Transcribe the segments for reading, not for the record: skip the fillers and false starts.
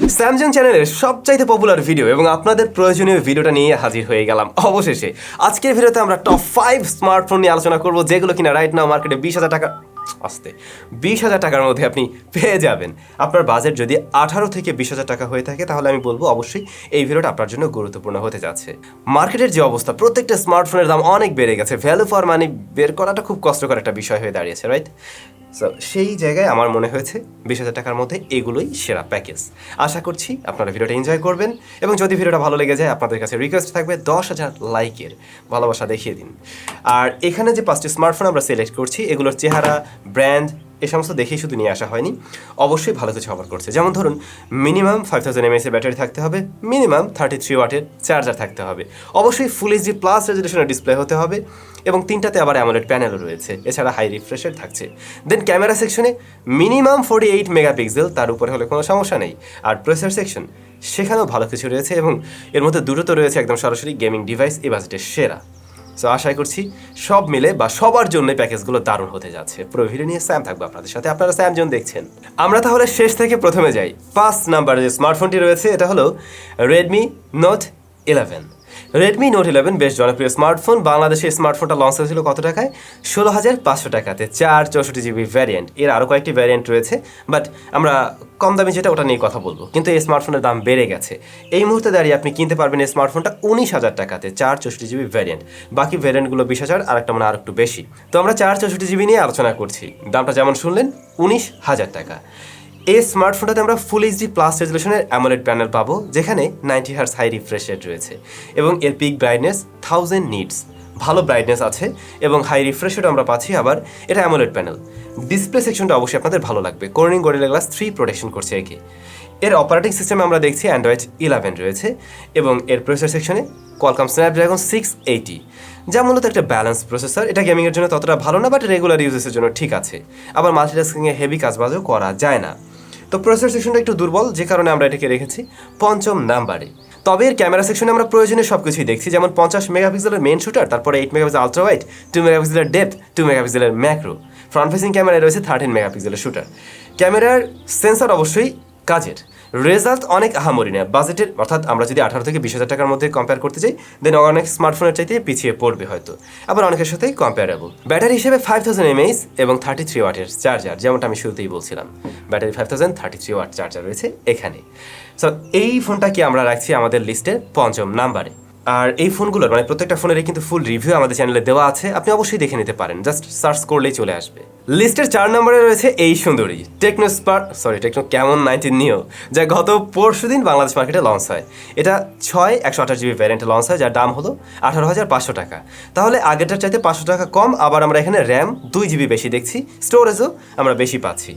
Samsung চ্যানেলের সবচাইতে popular video এবং আপনাদের প্রয়োজনীয় ভিডিওটা নিয়ে হাজির হয়ে গেলাম অবশেষে। আজকের ভিডিওতে আমরা টপ 5 স্মার্টফোন নিয়ে আলোচনা করব যেগুলো কিনা রাইট নাও মার্কেটে 20,000 টাকা 20,000 টাকার মধ্যে আপনি পেয়ে যাবেন। আপনার বাজেট যদি 18 থেকে 20,000 টাকা হয়ে থাকে তাহলে আমি বলবো অবশ্যই এই ভিডিওটা আপনার জন্য গুরুত্বপূর্ণ হতে যাচ্ছে। মার্কেটের যে অবস্থা, প্রত্যেকটা স্মার্টফোনের দাম অনেক বেড়ে গেছে, ভ্যালু ফর মানি বের করাটা খুব কষ্টকর একটা বিষয় হয়ে দাঁড়িয়েছে, রাইট? সো সেই জায়গায় আমার মনে হয়েছে 20,000 টাকার মধ্যে এগুলোই সেরা প্যাকেজ। আশা করছি আপনারা ভিডিওটা এনজয় করবেন এবং যদি ভিডিওটা ভালো লেগে যায় আপনাদের কাছে রিকোয়েস্ট থাকবে 10,000 লাইকের ভালোবাসা দেখিয়ে দিন। আর এখানে যে 5টি স্মার্টফোন আমরা সিলেক্ট করছি এগুলোর চেহারা, ব্র্যান্ড এ সমস্ত দেখেই শুধু নিয়ে আসা হয়নি, অবশ্যই ভালো কিছু কভার করছে। যেমন ধরুন মিনিমাম 5000 mAh এর ব্যাটারি থাকতে হবে, মিনিমাম 33 ওয়াটের চার্জার থাকতে হবে, অবশ্যই ফুল এইচডি প্লাস রেজলিউশনের ডিসপ্লে হতে হবে এবং তিনটাতে আবার অ্যামোলেড প্যানেলও রয়েছে, এছাড়া হাই রিফ্রেশের থাকছে। দেন ক্যামেরা সেকশনে মিনিমাম 48 মেগাপিক্সেল, তার উপরে হলে কোনো সমস্যা নেই। আর প্রসেসর সেকশন সেখানেও ভালো কিছু রয়েছে এবং এর মধ্যে দুটো তো রয়েছে একদম সরাসরি গেমিং ডিভাইস, এই বাজেটের সেরা। সো আশা করছি সব মিলে বা সবার জন্য প্যাকেজগুলো দারুণ হতে যাচ্ছে। পুরো ভিডিও নিয়ে স্যাম থাকবে আপনাদের সাথে, আপনারা স্যামজন দেখছেন। আমরা তাহলে শেষ থেকে প্রথমে যাই। 5 নাম্বারে যে স্মার্টফোনটি রয়েছে এটা হলো রেডমি নোট 11। রেডমি নোট 11 বেশ জনপ্রিয় স্মার্টফোন। বাংলাদেশে স্মার্টফোনটা লঞ্চ হয়েছিল কত টাকায়? 16,500 টাকাতে, 464GB ভ্যারিয়েন্ট। এর আরও কয়েকটি ভ্যারিয়েন্ট রয়েছে, বাট আমরা কম দামি যেটা ওটা নিয়ে কথা বলবো। কিন্তু এই স্মার্টফোনের দাম বেড়ে গেছে। এই মুহূর্তে দাঁড়িয়ে আপনি কিনতে পারবেন এই স্মার্টফোনটা 19,000 টাকাতে, 464GB ভ্যারিয়েন্ট। বাকি ভ্যারিয়েন্টগুলো 20,000, আর একটা মানে আর একটু বেশি। তো আমরা 464GB নিয়ে আলোচনা করছি। দামটা যেমন শুনলেন 19,000 টাকা। এই স্মার্টফোনটাতে আমরা ফুল এইচডি প্লাস রেজলিউশনের অ্যামোলেড প্যানেল পাবো, যেখানে 90 হার্জ হাই রিফ্রেশ রেট রয়েছে এবং এর পিক ব্রাইটনেস 1000 নিটস, ভালো ব্রাইটনেস আছে এবং হাই রিফ্রেশ রেট আমরা পাচ্ছি। আবার এটা অ্যামোলেড প্যানেল। ডিসপ্লে সেকশনটা অবশ্যই আপনাদের ভালো লাগবে, কর্নিং গরিলা গ্লাস 3 প্রোটেকশন করছে একে। এর অপারেটিং সিস্টেমে আমরা দেখছি অ্যান্ড্রয়েড 11 রয়েছে এবং এর প্রসেসর সেকশনে কোয়ালকম স্ন্যাপড্রাগন 680, যা মূলত একটা ব্যালেন্স প্রসেসর। এটা গেমিংয়ের জন্য ততটা ভালো না, বাট রেগুলার ইউজেসের জন্য ঠিক আছে। আবার মাল্টিটাস্কিংয়ে হেভি কাজবাজও করা যায় না। তো প্রসেসর সেকশনটা একটু দুর্বল, যে কারণে আমরা এটাকে রেখেছি 5ম নাম্বারে। তবে এর ক্যামেরা সেকশনে আমরা প্রয়োজনীয় সব কিছুই দেখছি, যেমন 50 মেগাপিক্সেলের মেন শুটার, তারপরে 8 মেগাপিক্সেল আলট্রা ওয়াইড, 2 মেগাপিক্সেলের ডেপথ, 2 মেগাপিক্সেলের ম্যাক্রো। ফ্রন্ট ফেসিং ক্যামেরায় রয়েছে 13 মেগাপিক্সেলের শুটার। ক্যামেরার সেন্সর অবশ্যই কাজের। রেজাল্ট অনেক আহামরি না বাজেটের, অর্থাৎ আমরা যদি 18 থেকে 20,000 টাকার মধ্যে কম্পেয়ার করতে চাই, দেন অনেক স্মার্টফোনের চাইতে পিছিয়ে পড়বে হয়তো, আবার অনেকের সাথেই কম্পেয়ারেবল। ব্যাটারি হিসেবে 5000 mAh এবং 33 ওয়াটের চার্জার, যেমনটা আমি শুরুতেই বলছিলাম। ব্যাটারি 5000, 33 ওয়াট চার্জার রয়েছে এখানে। সো এই ফোনটাকে আমরা রাখছি আমাদের লিস্টের 5ম নাম্বারে। আর এই ফোনগুলোর মানে প্রত্যেকটা ফোনেরই কিন্তু ফুল রিভিউ আমাদের চ্যানেলে দেওয়া আছে, আপনি অবশ্যই দেখে নিতে পারেন, জাস্ট সার্চ করলেই চলে আসবে। লিস্টের 4 নম্বরে রয়েছে এই সুন্দরী টেকনো ক্যামন 19 নিও, যা গত পরশুদিন বাংলাদেশ মার্কেটে লঞ্চ হয়। এটা 128GB ভ্যারিয়েন্টে লঞ্চ হয়, যার দাম হলো 18,500 টাকা। তাহলে আগেরটার চাইতে 500 টাকা কম, আবার আমরা এখানে র্যাম 2GB বেশি দেখছি, স্টোরেজও আমরা বেশি পাচ্ছি।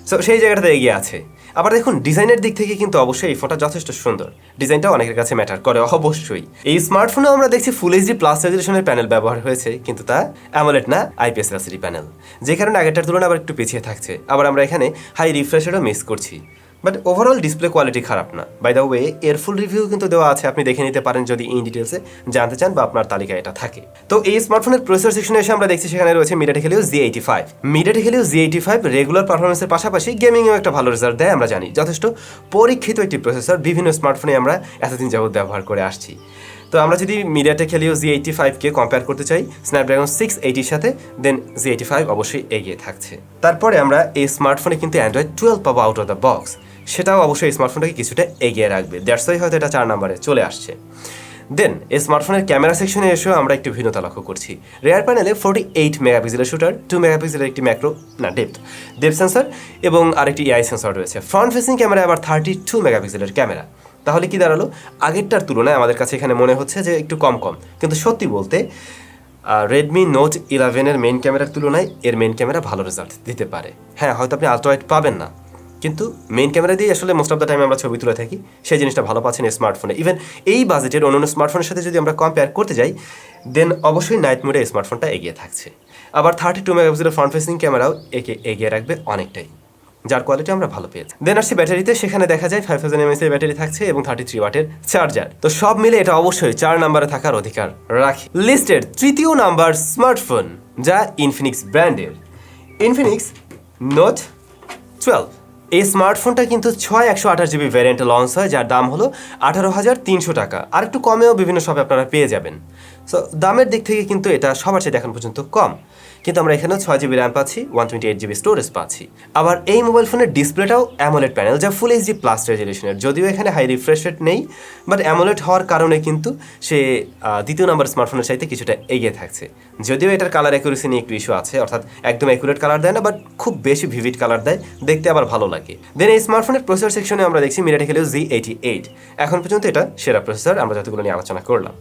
সো সেই জায়গাটাতে এগিয়ে আছে। আবার দেখুন ডিজাইনের দিক থেকে কিন্তু অবশ্যই এই ফোনটা যথেষ্ট সুন্দর, ডিজাইনটা অনেকের কাছে ম্যাটার করে অবশ্যই। এই স্মার্টফোনে আমরা দেখছি ফুল এইচডি প্লাস রেজলিউশনের প্যানেল ব্যবহার হয়েছে, কিন্তু তা অ্যামোলেড না, IPS এলসিডি প্যানেল, যে কারণে আগেরটার তুলনায় আবার একটু পিছিয়ে থাকছে। আবার আমরা এখানে হাই রিফ্রেশেরও মিস করছি, বাট ওভারঅল ডিসপ্লে কোয়ালিটি খারাপ না। বাই দ্য ওয়ে এর ফুল রিভিউ কিন্তু দেওয়া আছে, আপনি দেখে নিতে পারেন যদি ইন ডিটেলসে জানতে চান বা আপনার তালিকায় এটা থাকে। তো এই স্মার্টফোনের প্রসেসর সেকশনে এসে আমরা দেখছি সেখানে রয়েছে MediaTek Helio Z85। MediaTek Helio Z85 regular পারফরমেন্সের পাশাপাশি গেমিংয়েও একটা ভালো রেজাল্ট দেয়, আমরা জানি। যথেষ্ট পরীক্ষিত একটি প্রসেসর, বিভিন্ন স্মার্টফোনে আমরা এতদিন যাবত ব্যবহার করে আসছি। তো আমরা যদি MediaTek Helio Z85-কে কম্পেয়ার করতে চাই স্ন্যাপড্রাগন 680-র সাথে, দেন Z85 অবশ্যই এগিয়ে থাকছে। তারপরে আমরা এই স্মার্টফোনে কিন্তু অ্যান্ড্রয়েড 12 পাবো আউট অফ দ্য বক্স, সেটাও অবশ্যই এই স্মার্টফোনটাকে কিছুটা এগিয়ে রাখবে। দ্যাটস ওয়াই হয়তো এটা 4 নম্বরে চলে আসছে। দেন এই স্মার্টফোনের ক্যামেরা সেকশনে এসেও আমরা একটু ভিন্নতা লক্ষ্য করছি। রেয়ার প্যানেলে 48 মেগাপিক্সেলের শুটার, 2 মেগাপিক্সেলের একটি ম্যাক্রো ডেপথ সেন্সর এবং আরেকটি AI সেন্সর রয়েছে। ফ্রন্ট ফেসিং ক্যামেরায় আবার 32 মেগাপিক্সেলের ক্যামেরা। তাহলে কি দাঁড়ালো? আগেরটার তুলনায় আমাদের কাছে এখানে মনে হচ্ছে যে একটু কম, কিন্তু সত্যি বলতে রেডমি নোট 11-এর মেইন ক্যামেরার তুলনায় এর মেইন ক্যামেরা ভালো রেজাল্ট দিতে পারে। হ্যাঁ, হয়তো আপনি আলট্রা ওয়াইড পাবেন না, কিন্তু মেইন ক্যামেরা দিয়ে আসলে মোস্ট অফ দ্য টাইম আমরা ছবি তুলে থাকি, সেই জিনিসটা ভালো পাচ্ছেন এই স্মার্টফোনে। ইভেন এই বাজেটের অন্যান্য স্মার্টফোনের সাথে যদি আমরা কম্পেয়ার করতে যাই, দেন অবশ্যই নাইট মোডে এই স্মার্টফোনটা এগিয়ে থাকছে। আবার 32 মেগাপিক্সেলের ফ্রন্ট ফেসিং ক্যামেরাও একে এগিয়ে রাখবে অনেকটাই, যার কোয়ালিটি আমরা ভালো পেয়েছি। দেন আসছি ব্যাটারিতে, সেখানে দেখা যায় 5000 mAh ব্যাটারি থাকছে এবং 33 ওয়াটের চার্জার। তো সব মিলে এটা অবশ্যই 4 নম্বরে থাকার অধিকার রাখে। লিস্টের 3য় নাম্বার স্মার্টফোন, যা ইনফিনিক্স ব্র্যান্ডের ইনফিনিক্স নোট 12। এই স্মার্টফোনটা কিন্তু 6128GB ভ্যারিয়েন্টে লঞ্চ হয়, যার দাম হলো 18,300 টাকা। আর একটু কমেও বিভিন্ন শপে আপনারা পেয়ে যাবেন। সো দামের দিক থেকে কিন্তু এটা সবার চেয়ে এখন পর্যন্ত কম, কিন্তু আমরা এখানেও 6GB র্যাম পাচ্ছি, 128GB স্টোরেজ পাচ্ছি। আবার এই মোবাইল ফোনের ডিসপ্লেটাও অ্যামোলেড প্যানেল, যা ফুল এইচডি প্লাস রেজলিউশনের। যদিও এখানে হাই রিফ্রেশ রেট নেই, বাট অ্যামোলেড হওয়ার কারণে কিন্তু সে দ্বিতীয় নাম্বার স্মার্টফোনের চাইতে কিছুটা এগিয়ে থাকছে। যদিও এটার কালার অ্যাকুরেসি নিয়ে একটু ইস্যু আছে, অর্থাৎ একদম অ্যাকুরেট কালার দেয় না, বাট খুব বেশি ভিভিড কালার দেয়, দেখতে আবার ভালো লাগে। দেন এই স্মার্টফোনের প্রসেসর সেকশনে আমরা দেখছি মিডিয়াটেক হেলিও Z88। এখন পর্যন্ত এটা সেরা প্রসেসর আমরা যতগুলো নিয়ে আলোচনা করলাম।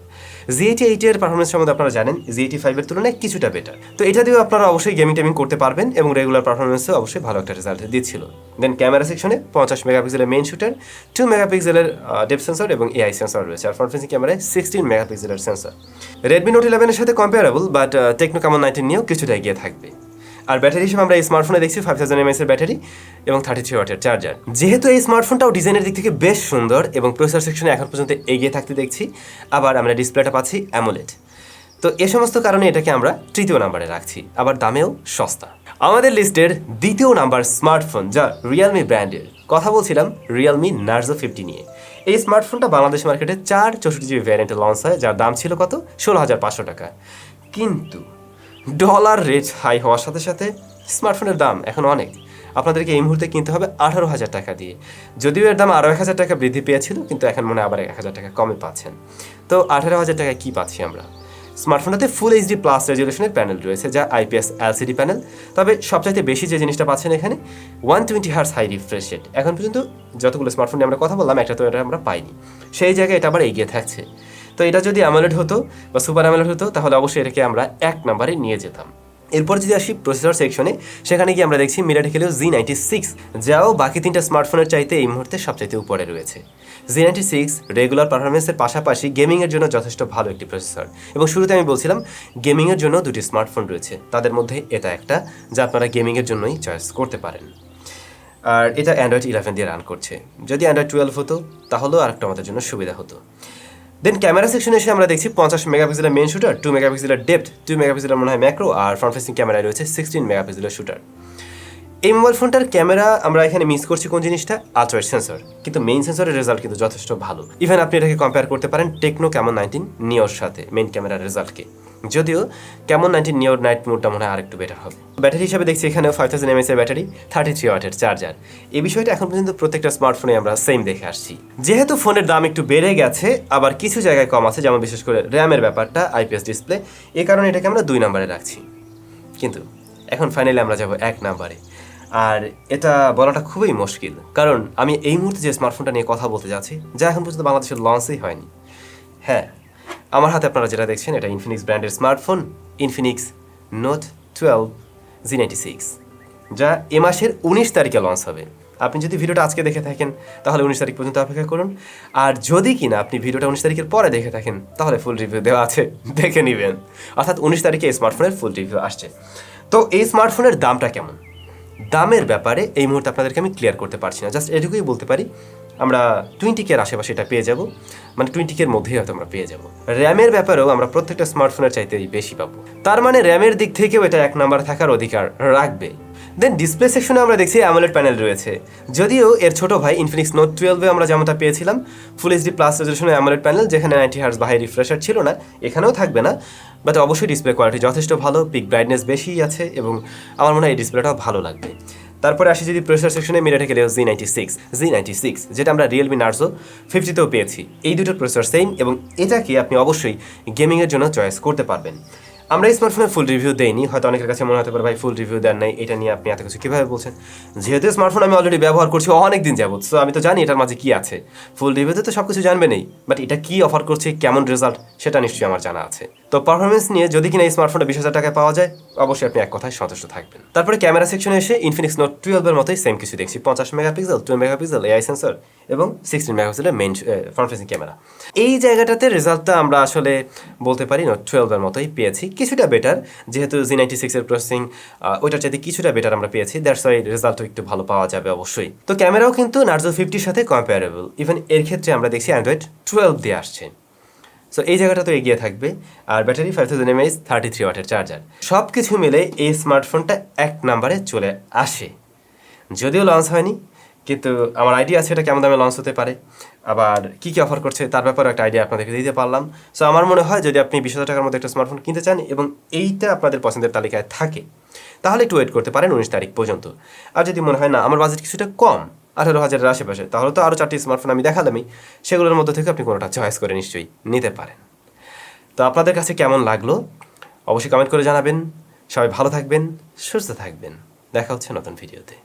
Z88 এর পারফরমেন্স সম্বন্ধে আপনারা জানেন Z85 এর তুলনায় কিছুটা বেটার। তো এটা দিয়েও আপনারা অবশ্যই গেমিং টেমিং করতে পারবেন এবং রেগুলার পারফরমেন্সে অবশ্যই ভালো একটা রেজাল্ট দিচ্ছিল। দেন ক্যামেরা সেকশনে 50 মেগাপিক্সেলের মেইন শুটার, 2 মেগাপিক্সেলের ডেপথ সেন্সর এবং এআই সেন্সর রয়েছে। আর ফ্রন্ট ফেসিং ক্যামেরায় 16 মেগাপিক্সেলের সেন্সর। রেডমি নোট 11 এর সাথে কম্পেয়ারেবল, বাট টেকনো COMMENT 19 নিয়েও কিছুটা এগিয়ে থাকবে। আর ব্যাটারি হিসেবে আমরা এই স্মার্টফোনে দেখছি 5000 mAh এর ব্যাটারি এবং 33 ওয়াটের চার্জার। যেহেতু এই স্মার্টফোনটাও ডিজাইনের দিক থেকে বেশ সুন্দর এবং প্রসেসর সেকশনে এখন পর্যন্ত এগিয়ে থাকতে দেখছি, আবার আমরা ডিসপ্লেটা পাচ্ছি অ্যামোলেড। তো এ সমস্ত কারণে এটাকে আমরা তৃতীয় নাম্বারে রাখছি, আবার দামেও সস্তা। আমাদের লিস্টের দ্বিতীয় নাম্বার স্মার্টফোন, যা রিয়েলমি ব্র্যান্ডের। কথা বলছিলাম রিয়েলমি নার্জো 50 নিয়ে। এই স্মার্টফোনটা বাংলাদেশ মার্কেটে 464GB ভ্যারিয়েন্টে লঞ্চ হয়, যার দাম ছিল কত, 16,500 টাকা। কিন্তু ডলার রেট হাই হওয়ার সাথে সাথে স্মার্টফোনের দাম এখন অনেক। আপনাদেরকে এই মুহূর্তে কিনতে হবে 18,000 টাকা দিয়ে। যদিও এর দাম আরও 1,000 টাকা বৃদ্ধি পেয়েছিল, কিন্তু এখন মনে আবার 1,000 টাকা কমে পাচ্ছেন। তো 18,000 টাকায় কী পাচ্ছি আমরা? স্মার্টফোনটাতে ফুল এইচডি প্লাস রেজলিউশনের প্যানেল রয়েছে, যা IPS LCD প্যানেল। তবে সবচাইতে বেশি যে জিনিসটা পাচ্ছেন এখানে 120 হার্টজ হাই রিফ্রেশ রেট। এখন পর্যন্ত যতগুলো স্মার্টফোন নিয়ে আমরা কথা বললাম, একটা তো এটা আমরা পাইনি। সেই জায়গায় এটা আবার এগিয়ে থাকছে। তো এটা যদি অ্যামোলেড হতো বা সুপার অ্যামোলেড হতো, তাহলে অবশ্যই এটাকে আমরা 1 নম্বরে নিয়ে যেতাম। এরপর যদি আসি প্রসেসর সেকশনে, সেখানে গিয়ে আমরা দেখছি মিডিয়াটেক হেলিও Z96, যাও বাকি 3টা স্মার্টফোনের চাইতে এই মুহূর্তে সবচাইতে উপরে রয়েছে। Z96 রেগুলার পারফরমেন্সের পাশাপাশি গেমিংয়ের জন্য যথেষ্ট ভালো একটি প্রসেসর। এবং শুরুতে আমি বলছিলাম গেমিংয়ের জন্য 2টি স্মার্টফোন রয়েছে, তাদের মধ্যে এটা একটা, যা আপনারা গেমিংয়ের জন্যই চয়েস করতে পারেন। আর এটা অ্যান্ড্রয়েড 11 দিয়ে রান করছে। যদি অ্যান্ড্রয়েড 12 হতো তাহলেও আরেকটা আমাদের জন্য সুবিধা হতো। দেন ক্যামেরা সেকশনে এসে আমরা দেখছি 50 মেগাপিক্সেলের মেইন শুটার, 2 মেগাপিক্সেলের ডেপথ, 2 মেগাপিক্সেলের মনে হয় ম্যাক্রো, আর ফ্রন্ট ফেসিং ক্যামেরায় রয়েছে 16 মেগাপিক্সেলের শুটার। এই মোবাইল ফোনটার ক্যামেরা আমরা এখানে মিস করছি কোন জিনিসটা, আলট্রাওয়াইড সেন্সর, কিন্তু মেইন সেন্সরের রেজাল্ট কিন্তু যথেষ্ট ভালো। ইভেন আপনি এটাকে কম্পেয়ার করতে পারেন টেকনো COMMENT 19 নিওর সাথে মেইন ক্যামেরার রেজাল্টকে। যদিও COMMENT 19 নিওর নাইট মোডটা মনে হয় আরেকটু বেটার হবে। ব্যাটারি হিসাবে দেখছি এখানেও 5000 mAh এর ব্যাটারি, 33 ওয়াটের চার্জার। এই বিষয়টা এখন পর্যন্ত প্রত্যেকটা স্মার্টফোনে আমরা সেম দেখে আসছি। যেহেতু ফোনের দাম একটু বেড়ে গেছে, আবার কিছু জায়গায় কম আছে, যেমন বিশেষ করে র্যামের ব্যাপারটা, IPS ডিসপ্লে, এই কারণে এটাকে আমরা 2 নম্বরে রাখছি। কিন্তু এখন ফাইনালি আমরা যাব 1 নম্বরে। আর এটা বলাটা খুবই মুশকিল, কারণ আমি এই মুহূর্তে যে স্মার্টফোনটা নিয়ে কথা বলতে যাচ্ছি, যা এখন পর্যন্ত বাংলাদেশের লঞ্চই হয়নি। হ্যাঁ, আমার হাতে আপনারা যেটা দেখছেন এটা ইনফিনিক্স ব্র্যান্ডের স্মার্টফোন, ইনফিনিক্স নোট 12 Z96, যা এ মাসের 19 তারিখে লঞ্চ হবে। আপনি যদি ভিডিওটা আজকে দেখে থাকেন তাহলে 19 তারিখ পর্যন্ত অপেক্ষা করুন, আর যদি কিনা আপনি ভিডিওটা 19 তারিখের পরে দেখে থাকেন তাহলে ফুল রিভিউ দেওয়া আছে, দেখে নেবেন। অর্থাৎ 19 তারিখে এই স্মার্টফোনের ফুল রিভিউ আসছে। তো এই স্মার্টফোনের দামটা কেমন? দামের ব্যাপারে এই মুহূর্তে আপনাদেরকে আমি ক্লিয়ার করতে পারছি না, জাস্ট এটুকুই বলতে পারি আমরা 20K এর আশেপাশে এটা পেয়ে যাব, মানে 20K এর মধ্যেই হয়তো আমরা পেয়ে যাব। র্যামের ব্যাপারেও আমরা প্রত্যেকটা স্মার্টফোনের চাইতেই বেশি পাবো, তার মানে র্যামের দিক থেকেও এটা 1 নম্বর থাকার অধিকার রাখবে। দেন ডিসপ্লে সেকশনে আমরা দেখছি অ্যামোলেড প্যানেল রয়েছে। যদিও এর ছোট ভাই ইনফিনিক্স নোট 12 আমরা যেমনটা পেয়েছিলাম ফুল এইচডি প্লাস রেজলিউশনের অ্যামোলেড প্যানেল, যেখানে 90 হার্টজ বা হাই রিফ্রেশার ছিল না, এখানেও থাকবে না, বাট অবশ্যই ডিসপ্লে কোয়ালিটি যথেষ্ট ভালো, পিক ব্রাইটনেস বেশিই আছে এবং আমার মনে হয় এই ডিসপ্লেটাও ভালো লাগবে। তারপরে আসি যদি প্রসেসর সেকশনে, মিডিয়াটেক হেলিও Z96, যেটা আমরা রিয়েলমি নার্জো 50তেও পেয়েছি। এই দুটোর প্রসেসর সেম এবং এটাকে আপনি অবশ্যই গেমিংয়ের জন্য চয়েস করতে পারবেন। আমরা এই স্মার্টফোনের ফুল রিভিউ দেইনি, হয়তো অনেকের কাছে মনে হতে পারে ভাই ফুল রিভিউ দেন নাই, এটা নিয়ে আপনি এত কিছু কীভাবে বলছেন? যেহেতু স্মার্টফোন আমি অলরেডি ব্যবহার করছি অনেক দিন যাবত, সো আমি তো জানি এটার মাঝে কী আছে। ফুল রিভিউতে তো সব কিছু জানবেনই, বাট এটা কী অফার করছে, কেমন রেজাল্ট, সেটা নিশ্চয়ই আমার জানা আছে। তো পারফরমেন্স নিয়ে যদি কিনা এই স্মার্টফোনটা 20,000 টাকায় পাওয়া যায়, অবশ্যই আপনি এক কথায় সন্তুষ্ট থাকবেন। তারপরে ক্যামেরা সেকশনে এসে ইনফিনিক্স নোট 12 এর মতোই সেম কিছু দেখছি, 50 মেগাপিক্সেল, 2 মেগাপিক্সেল এআই সেন্সর এবং 16 মেগাপিক্সেলের মেইন ফ্রন্ট ফেসিং ক্যামেরা। এই জায়গাটাতে রেজাল্টটা আমরা আসলে বলতে পারি নোট 12 এর মতোই পেয়েছি, কিছুটা বেটার, যেহেতু Z96 এর প্রসেসিং ওইটার চাইতে কিছুটা বেটার আমরা পেয়েছি, দ্যাটস ওয়াই রেজাল্টও একটু ভালো পাওয়া যাবে অবশ্যই। তো ক্যামেরাও কিন্তু নার্জো 50-র সাথে কম্পেয়ারেবল, ইভেন এর ক্ষেত্রে আমরা দেখছি অ্যান্ড্রয়েড 12 দিয়ে আসছে। সো এই জায়গাটা তো এগিয়ে থাকবে। আর ব্যাটারি 5000 mAh, 33 ওয়াটের চার্জার, সব কিছু মিলে এই স্মার্টফোনটা 1 নম্বরে চলে আসে। যদিও লঞ্চ হয়নি, কিন্তু আমার আইডিয়া আছে এটা কেমন দামে লঞ্চ হতে পারে, আবার কী কী অফার করছে তার ব্যাপারে একটা আইডিয়া আপনাদেরকে দিতে পারলাম। সো আমার মনে হয় যদি আপনি 20,000 টাকার মধ্যে একটা স্মার্টফোন কিনতে চান এবং এইটা আপনাদের পছন্দের তালিকায় থাকে, তাহলে একটু ওয়েট করতে পারেন 19 তারিখ পর্যন্ত। আর যদি মনে হয় না আমার বাজেট কিছুটা কম, 18,000-এর আশেপাশে, তাহলে তো আরও 4টি স্মার্টফোন আমি দেখালামই, সেগুলোর মধ্যে থেকে আপনি কোনোটা চয়েস করে নিশ্চয়ই নিতে পারেন। তো আপনাদের কাছে কেমন লাগলো অবশ্যই কমেন্ট করে জানাবেন। সবাই ভালো থাকবেন, সুস্থ থাকবেন, দেখা হচ্ছে নতুন ভিডিওতে।